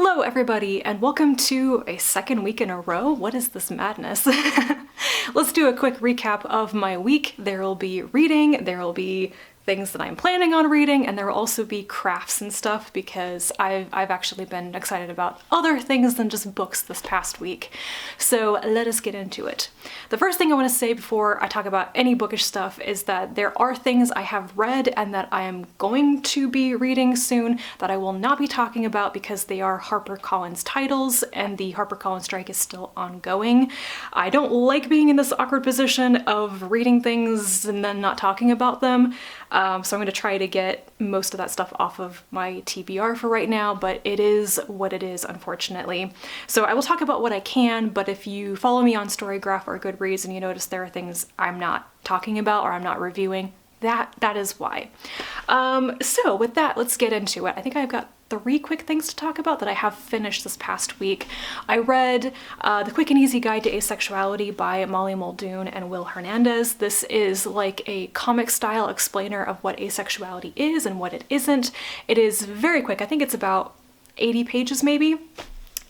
Hello everybody, and welcome to a second week in a row. What is this madness? Let's do a quick recap of my week. There will be reading, there will be things that I'm planning on reading, and there will also be crafts and stuff because I've actually been excited about other things than just books this past week. So let us get into it. The first thing I want to say before I talk about any bookish stuff is that there are things I have read and that I am going to be reading soon that I will not be talking about because they are HarperCollins titles and the HarperCollins strike is still ongoing. I don't like being in this awkward position of reading things and then not talking about them. So I'm going to try to get most of that stuff off of my TBR for right now, but it is what it is, unfortunately. So I will talk about what I can, but if you follow me on Storygraph or Goodreads and you notice there are things I'm not talking about or I'm not reviewing, that is why. So with that, let's get into it. I think I've got 3 quick things to talk about that I have finished this past week. I read The Quick and Easy Guide to Asexuality by Molly Muldoon and Will Hernandez. This is like a comic style explainer of what asexuality is and what it isn't. It is very quick. I think it's about 80 pages maybe.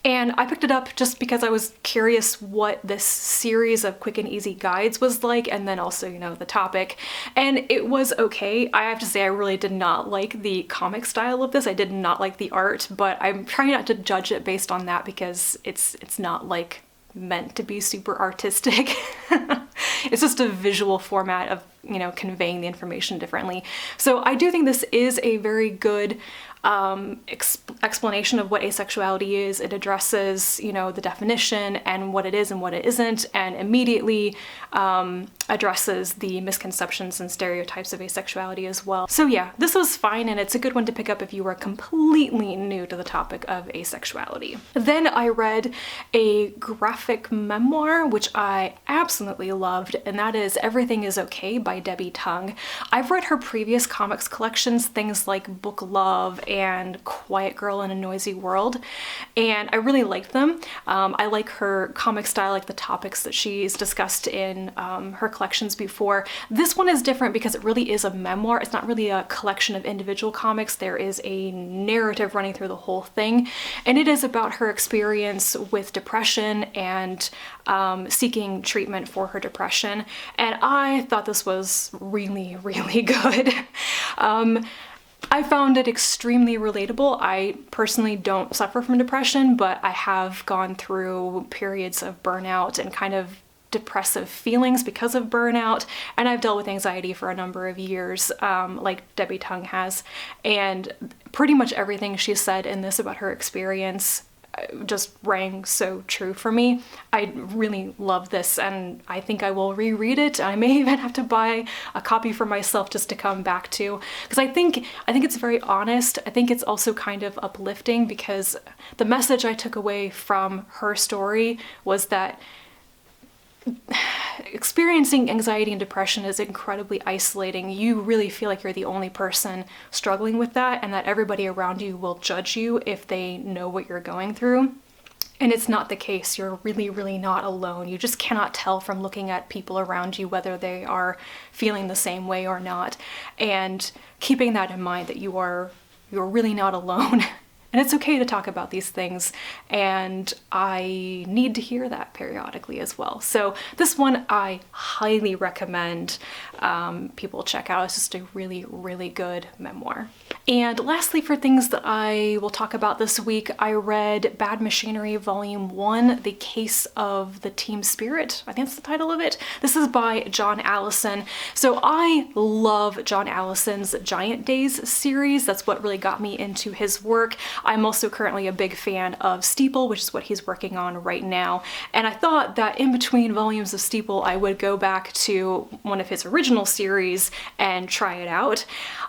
And I picked it up just because I was curious what this series of quick and easy guides was like, and then also, you know, the topic. And it was okay. I have to say I really did not like the comic style of this. I did not like the art, but I'm trying not to judge it based on that because it's not like meant to be super artistic. It's just a visual format of, you know, conveying the information differently. So I do think this is a very good explanation of what asexuality is. It addresses, you know, the definition and what it is and what it isn't, and immediately addresses the misconceptions and stereotypes of asexuality as well. So yeah, this was fine, and it's a good one to pick up if you are completely new to the topic of asexuality. Then I read a graphic memoir, which I absolutely loved, and that is Everything is Okay by Debbie Tung. I've read her previous comics collections, things like Book Love and Quiet Girl in a Noisy World, and I really liked them. I like her comic style, like the topics that she's discussed in her collections before. This one is different because it really is a memoir. It's not really a collection of individual comics. There is a narrative running through the whole thing, and it is about her experience with depression and seeking treatment for her depression, and I thought this was really, really good. I found it extremely relatable. I personally don't suffer from depression, but I have gone through periods of burnout and kind of depressive feelings because of burnout, and I've dealt with anxiety for a number of years, like Debbie Tung has, and pretty much everything she said in this about her experience just rang so true for me. I really love this, and I think I will reread it. I may even have to buy a copy for myself just to come back to, because I think it's very honest. I think it's also kind of uplifting because the message I took away from her story was that experiencing anxiety and depression is incredibly isolating. You really feel like you're the only person struggling with that, and that everybody around you will judge you if they know what you're going through. And it's not the case. You're really, really not alone. You just cannot tell from looking at people around you whether they are feeling the same way or not. And keeping that in mind, that you're really not alone. And it's okay to talk about these things, and I need to hear that periodically as well. So this one I highly recommend people check out. It's just a really, really good memoir. And lastly, for things that I will talk about this week, I read Bad Machinery Volume 1, The Case of the Team Spirit. I think that's the title of it. This is by John Allison. So I love John Allison's Giant Days series. That's what really got me into his work. I'm also currently a big fan of Steeple, which is what he's working on right now. And I thought that in between volumes of Steeple, I would go back to one of his original series and try it out.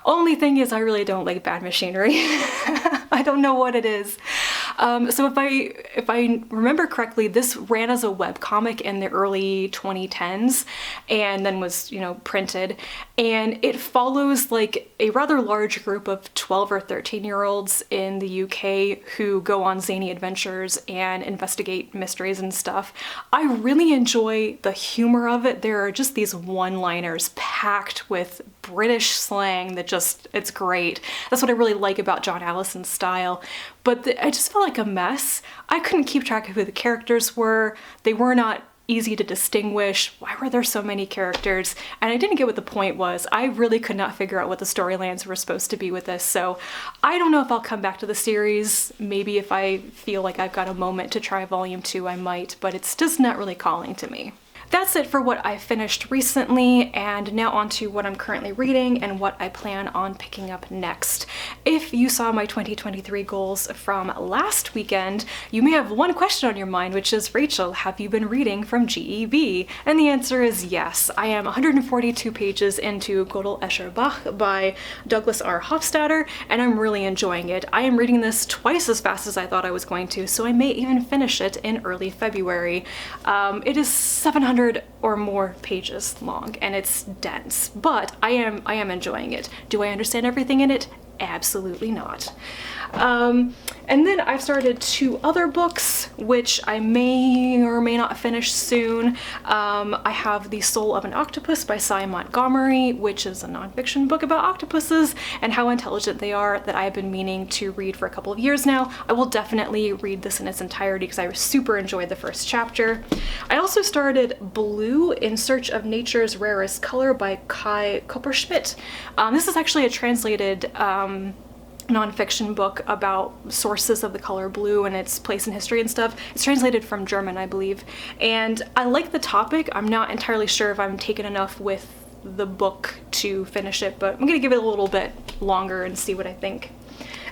Only thing is, I really don't like Bad Machinery. I don't know what it is. So if I remember correctly, this ran as a webcomic in the early 2010s and then was, you know, printed. And it follows like a rather large group of 12 or 13-year-olds in the UK who go on zany adventures and investigate mysteries and stuff. I really enjoy the humor of it. There are just these one-liners packed with British slang that just, it's great. That's what I really like about John Allison's style. But I just felt like a mess. I couldn't keep track of who the characters were. They were not easy to distinguish. Why were there so many characters? And I didn't get what the point was. I really could not figure out what the storylines were supposed to be with this. So I don't know if I'll come back to the series. Maybe if I feel like I've got a moment to try volume 2, I might, but it's just not really calling to me. That's it for what I finished recently, and now on to what I'm currently reading and what I plan on picking up next. If you saw my 2023 goals from last weekend, you may have one question on your mind, which is, Rachel, have you been reading from GEB? And the answer is yes. I am 142 pages into Gödel Escher Bach by Douglas R. Hofstadter, and I'm really enjoying it. I am reading this twice as fast as I thought I was going to, so I may even finish it in early February. It is 700 or more pages long, and it's dense, but I am enjoying it. Do I understand everything in it? Absolutely not. And then I've started 2 other books, which I may or may not finish soon. I have The Soul of an Octopus by Cy Montgomery, which is a nonfiction book about octopuses and how intelligent they are that I've been meaning to read for a couple of years now. I will definitely read this in its entirety because I super enjoyed the first chapter. I also started Blue in Search of Nature's Rarest Color by Kai Kopperschmidt. This is actually a translated nonfiction book about sources of the color blue and its place in history and stuff. It's translated from German, I believe. And I like the topic. I'm not entirely sure if I'm taken enough with the book to finish it, but I'm gonna give it a little bit longer and see what I think.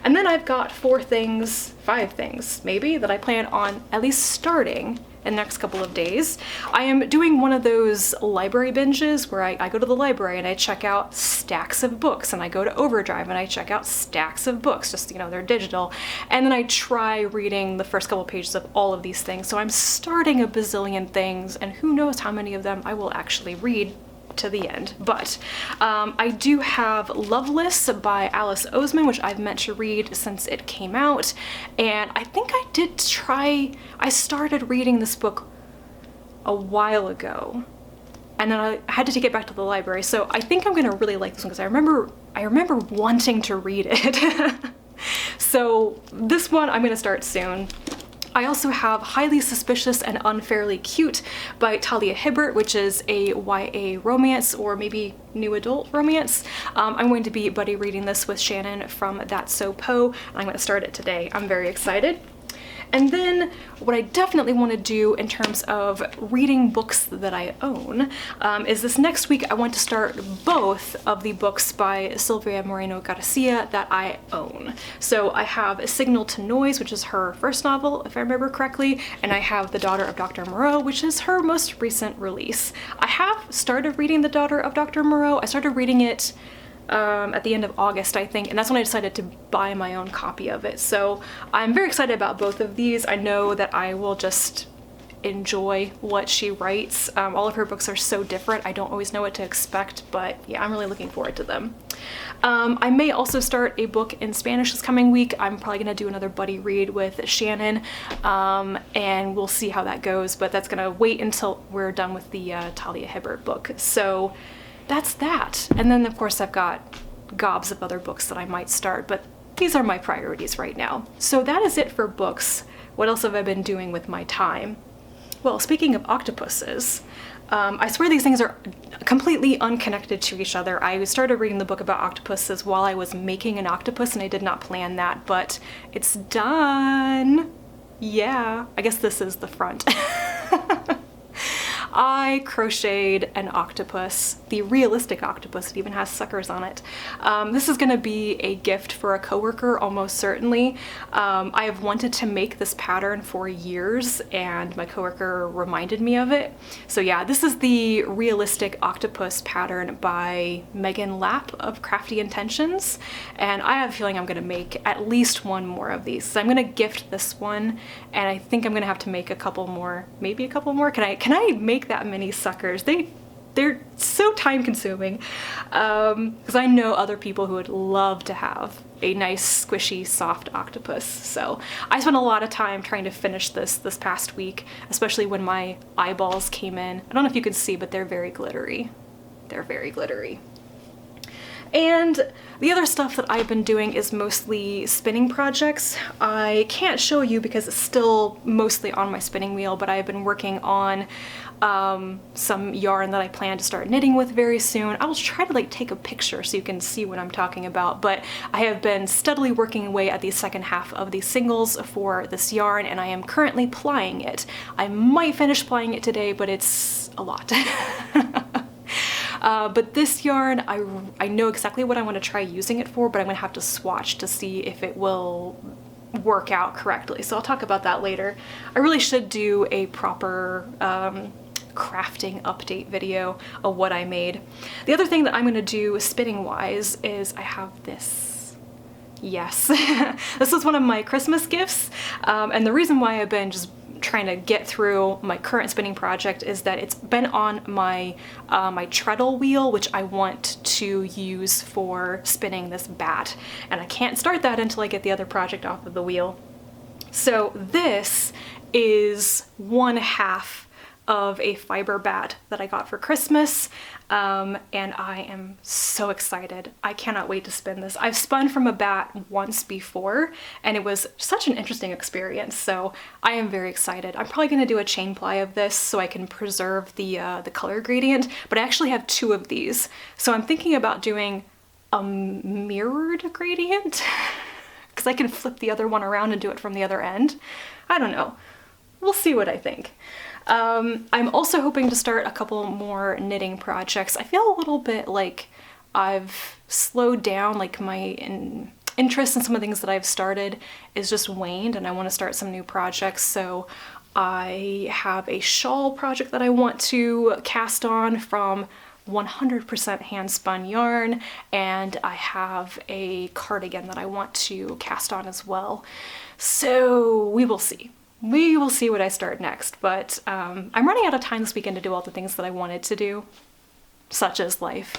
And then I've got 5 things maybe, that I plan on at least starting in the next couple of days. I am doing one of those library binges where I go to the library and I check out stacks of books, and I go to Overdrive and I check out stacks of books, just, you know, they're digital. And then I try reading the first couple pages of all of these things. So I'm starting a bazillion things, and who knows how many of them I will actually read to the end. But I do have Loveless by Alice Oseman, which I've meant to read since it came out, and I think I started reading this book a while ago, and then I had to take it back to the library, so I think I'm gonna really like this one because I remember wanting to read it. So this one I'm gonna start soon. I also have Highly Suspicious and Unfairly Cute by Talia Hibbert, which is a YA romance, or maybe new adult romance. I'm going to be buddy reading this with Shannon from That's So Poe, and I'm going to start it today. I'm very excited. And then what I definitely want to do in terms of reading books that I own is this next week I want to start both of the books by Silvia Moreno Garcia that I own. So I have Signal to Noise, which is her first novel, if I remember correctly, and I have The Daughter of Dr. Moreau, which is her most recent release. I have started reading The Daughter of Dr. Moreau. I started reading it at the end of August, I think, and that's when I decided to buy my own copy of it. So I'm very excited about both of these. I know that I will just enjoy what she writes. All of her books are so different. I don't always know what to expect, but yeah, I'm really looking forward to them. I may also start a book in Spanish this coming week. I'm probably gonna do another buddy read with Shannon, and we'll see how that goes, but that's gonna wait until we're done with the Talia Hibbert book. So that's that. And then of course I've got gobs of other books that I might start, but these are my priorities right now. So that is it for books. What else have I been doing with my time? Well, speaking of octopuses, I swear these things are completely unconnected to each other. I started reading the book about octopuses while I was making an octopus, and I did not plan that, but it's done. Yeah, I guess this is the front. I crocheted an octopus, the realistic octopus. It even has suckers on it. This is gonna be a gift for a coworker, almost certainly. I have wanted to make this pattern for years, and my coworker reminded me of it. So yeah, this is the realistic octopus pattern by Megan Lapp of Crafty Intentions, and I have a feeling I'm gonna make at least one more of these. So I'm gonna gift this one, and I think I'm gonna have to make a couple more, maybe a couple more. Can I make that many suckers? They're so time consuming, because I know other people who would love to have a nice squishy soft octopus. So I spent a lot of time trying to finish this past week, especially when my eyeballs came in. I don't know if you can see, but they're very glittery. They're very glittery. And the other stuff that I've been doing is mostly spinning projects. I can't show you because it's still mostly on my spinning wheel, but I've been working on some yarn that I plan to start knitting with very soon. I'll try to like take a picture so you can see what I'm talking about, but I have been steadily working away at the second half of the singles for this yarn, and I am currently plying it. I might finish plying it today, but it's a lot. But this yarn, I know exactly what I want to try using it for, but I'm gonna have to swatch to see if it will work out correctly. So I'll talk about that later. I really should do a proper crafting update video of what I made. The other thing that I'm gonna do spinning wise is I have this. Yes, this is one of my Christmas gifts, and the reason why I've been just trying to get through my current spinning project is that it's been on my my treadle wheel, which I want to use for spinning this bat, and I can't start that until I get the other project off of the wheel. So this is 1/2 of a fiber bat that I got for Christmas, and I am so excited. I cannot wait to spin this. I've spun from a bat once before, and it was such an interesting experience, so I am very excited. I'm probably gonna do a chain ply of this so I can preserve the color gradient, but I actually have 2 of these, so I'm thinking about doing a mirrored gradient, because I can flip the other one around and do it from the other end. I don't know. We'll see what I think. I'm also hoping to start a couple more knitting projects. I feel a little bit like I've slowed down, like my interest in some of the things that I've started is just waned, and I want to start some new projects. So I have a shawl project that I want to cast on from 100% hand spun yarn, and I have a cardigan that I want to cast on as well. So we will see. We will see what I start next, but I'm running out of time this weekend to do all the things that I wanted to do, such as life.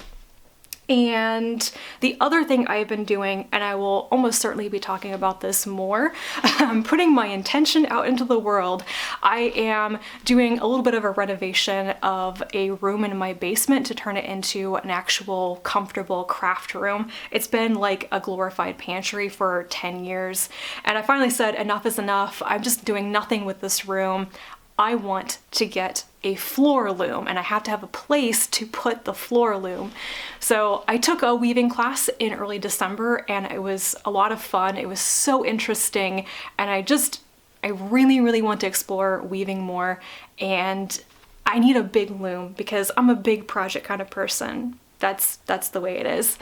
And the other thing I've been doing, and I will almost certainly be talking about this more, I'm putting my intention out into the world. I am doing a little bit of a renovation of a room in my basement to turn it into an actual comfortable craft room. It's been like a glorified pantry for 10 years, and I finally said enough is enough. I'm just doing nothing with this room. I want to get a floor loom, and I have to have a place to put the floor loom. So I took a weaving class in early December, and it was a lot of fun. It was so interesting, and I really, really want to explore weaving more, and I need a big loom because I'm a big project kind of person. That's the way it is.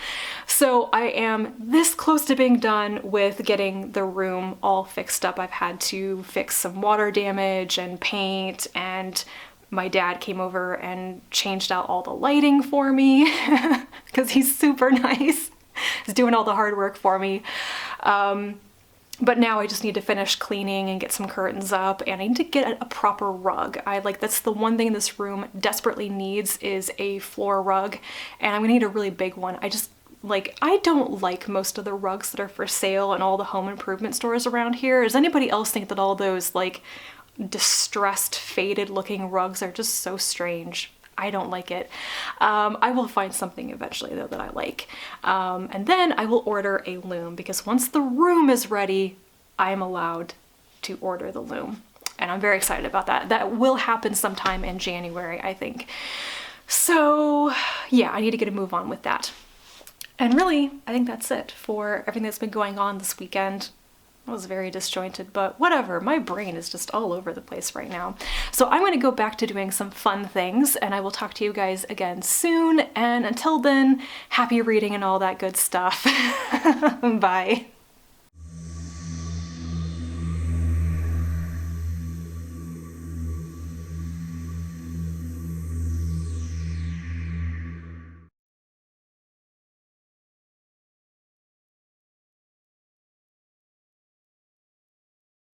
So I am this close to being done with getting the room all fixed up. I've had to fix some water damage and paint, and my dad came over and changed out all the lighting for me because he's super nice. He's doing all the hard work for me. But now I just need to finish cleaning and get some curtains up, and I need to get a proper rug. That's the one thing this room desperately needs is a floor rug, and I'm gonna need a really big one. I don't like most of the rugs that are for sale in all the home improvement stores around here. Does anybody else think that all those like distressed, faded looking rugs are just so strange? I don't like it. I will find something eventually though that I like. And then I will order a loom, because once the room is ready, I'm allowed to order the loom. And I'm very excited about that. That will happen sometime in January, I think. So yeah, I need to get a move on with that. And really, I think that's it for everything that's been going on this weekend. I was very disjointed, but whatever. My brain is just all over the place right now. So I'm going to go back to doing some fun things, and I will talk to you guys again soon. And until then, happy reading and all that good stuff. Bye.